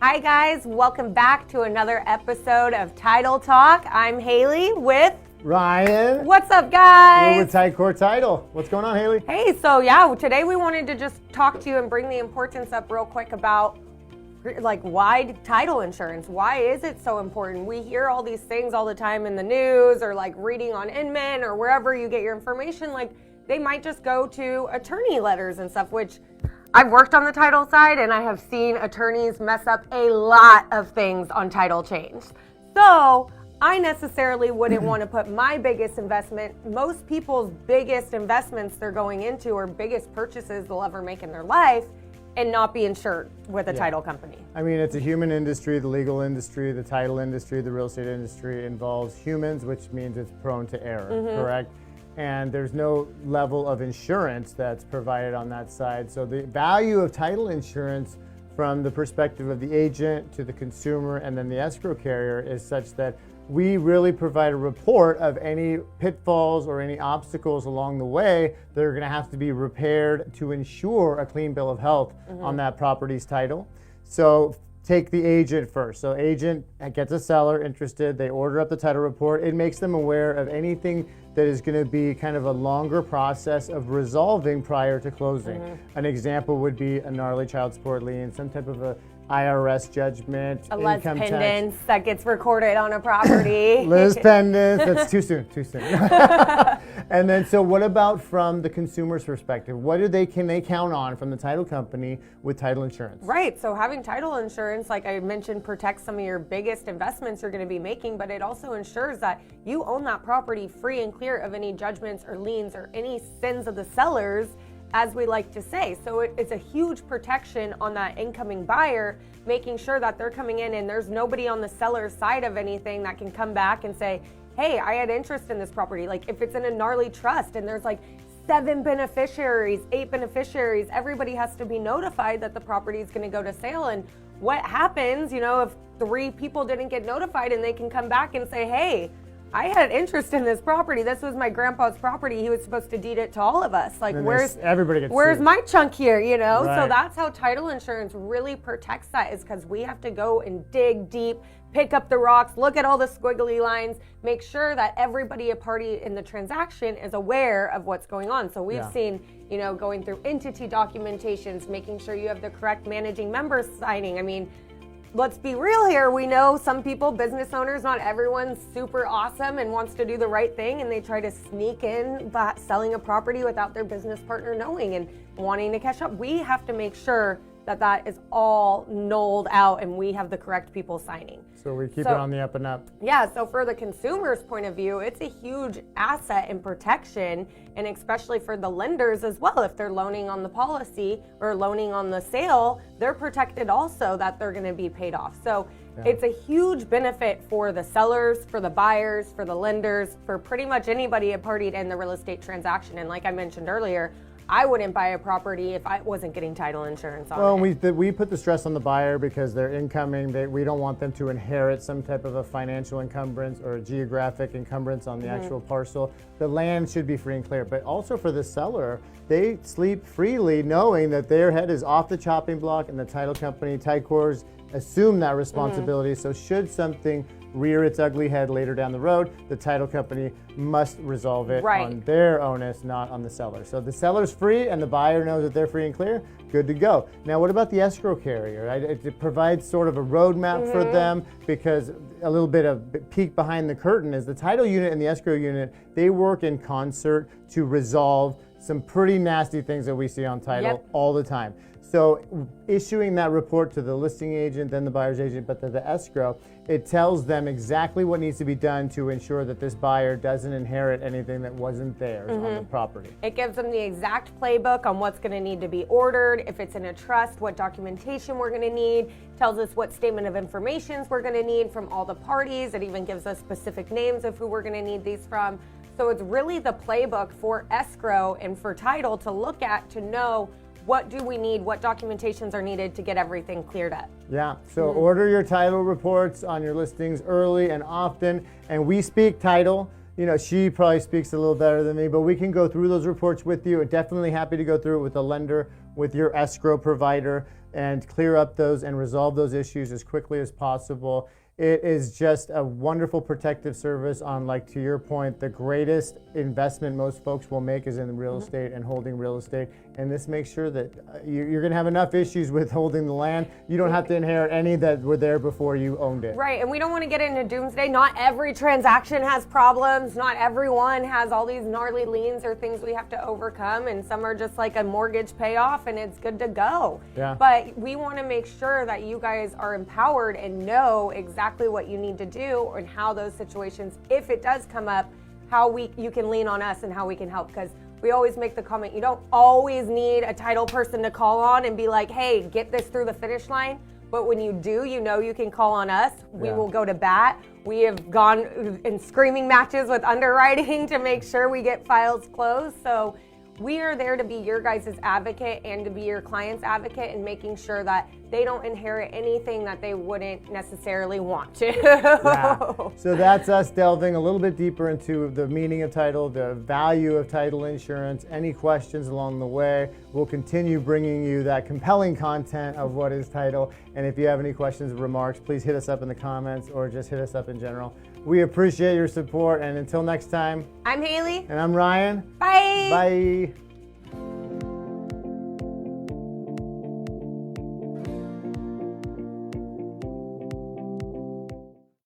Hi guys, welcome back to another episode of Title Talk. I'm Haley with Ryan. What's up, guys? We're with Tycor Title. What's going on, Haley? Hey, today we wanted to just talk to you and bring the importance up real quick about why title insurance. Why is it so important? We hear all these things all the time in the news or reading on Inman or wherever you get your information. They might just go to attorney letters and stuff, which I've worked on the title side and I have seen attorneys mess up a lot of things on title change. So I necessarily wouldn't want to put my biggest investment, most people's biggest investments they're going into or biggest purchases they'll ever make in their life, and not be insured with a title company. I mean, it's a human industry. The legal industry, the title industry, the real estate industry involves humans, which means it's prone to error, correct? And there's no level of insurance that's provided on that side. So the value of title insurance from the perspective of the agent to the consumer and then the escrow carrier is such that we really provide a report of any pitfalls or any obstacles along the way that are going to have to be repaired to ensure a clean bill of health on that property's title. So take the agent first. So agent gets a seller interested, they order up the title report. It makes them aware of anything that is going to be kind of a longer process of resolving prior to closing. An example would be a gnarly child support lien, some type of a IRS judgment, A Liz income pendants tax. that gets recorded on a property. Liz pendants, that's too soon. And then, so what about from the consumer's perspective? What can they count on from the title company with title insurance? Right, so having title insurance, like I mentioned, protects some of your biggest investments you're going to be making, but it also ensures that you own that property free and clear of any judgments or liens or any sins of the sellers, as we like to say. So it's a huge protection on that incoming buyer, making sure that they're coming in and there's nobody on the seller's side of anything that can come back and say, hey, I had interest in this property. Like if it's in a gnarly trust and there's 7 beneficiaries, 8 beneficiaries, everybody has to be notified that the property is going to go to sale. And what happens, if 3 people didn't get notified, and they can come back and say, hey, I had interest in this property. This was my grandpa's property. He was supposed to deed it to all of us. Where's my chunk here, Right. So that's how title insurance really protects that, is because we have to go and dig deep, pick up the rocks, look at all the squiggly lines, make sure that everybody a party in the transaction is aware of what's going on. So we've seen, going through entity documentations, making sure you have the correct managing members signing. I mean, let's be real here. We know some people, business owners, not everyone's super awesome and wants to do the right thing, and they try to sneak in by selling a property without their business partner knowing and wanting to cash up. We have to make sure that is all nulled out and we have the correct people signing. So we keep it on the up and up. Yeah, so for the consumer's point of view, it's a huge asset and protection, and especially for the lenders as well. If they're loaning on the policy or loaning on the sale, they're protected also that they're going to be paid off. So it's a huge benefit for the sellers, for the buyers, for the lenders, for pretty much anybody a party in the real estate transaction. And like I mentioned earlier, I wouldn't buy a property if I wasn't getting title insurance on it. Well, we put the stress on the buyer because they're incoming. We don't want them to inherit some type of a financial encumbrance or a geographic encumbrance on the actual parcel. The land should be free and clear. But also for the seller, they sleep freely knowing that their head is off the chopping block, and the title company, Tycors, assume that responsibility. So should something rear its ugly head later down the road, the title company must resolve it on their onus, not on the seller. So the seller's free and the buyer knows that they're free and clear, good to go. Now, what about the escrow carrier? Right? It provides sort of a roadmap for them, because a little bit of peek behind the curtain is the title unit and the escrow unit, they work in concert to resolve some pretty nasty things that we see on title all the time. So issuing that report to the listing agent, then the buyer's agent, but to the escrow, it tells them exactly what needs to be done to ensure that this buyer doesn't inherit anything that wasn't theirs on the property. It gives them the exact playbook on what's going to need to be ordered. If it's in a trust, what documentation we're going to need. Tells us what statement of information we're going to need from all the parties. It even gives us specific names of who we're going to need these from. So it's really the playbook for escrow and for title to look at, to know what do we need, what documentations are needed to get everything cleared up. Yeah, so order your title reports on your listings early and often, and we speak title. You know, she probably speaks a little better than me, but we can go through those reports with you, and definitely happy to go through it with the lender, with your escrow provider. and clear up those and resolve those issues as quickly as possible. It is just a wonderful protective service on, like, to your point, the greatest investment most folks will make is in real estate and holding real estate. And this makes sure that you're going to have enough issues with holding the land. You don't have to inherit any that were there before you owned it. Right, and we don't want to get into doomsday. Not every transaction has problems. Not everyone has all these gnarly liens or things we have to overcome. And some are just like a mortgage payoff and it's good to go. Yeah. But we want to make sure that you guys are empowered and know exactly what you need to do and how those situations, if it does come up, how you can lean on us and how we can help. Because we always make the comment, you don't always need a title person to call on and be like, hey, get this through the finish line. But when you do, you know you can call on us. We will go to bat. We have gone in screaming matches with underwriting to make sure we get files closed. So we are there to be your guys' advocate and to be your client's advocate and making sure that they don't inherit anything that they wouldn't necessarily want to. Yeah. So that's us delving a little bit deeper into the meaning of title, the value of title insurance. Any questions along the way, we'll continue bringing you that compelling content of what is title. And if you have any questions or remarks, please hit us up in the comments or just hit us up in general. We appreciate your support, and until next time, I'm Haley. and I'm Ryan. Bye. Bye.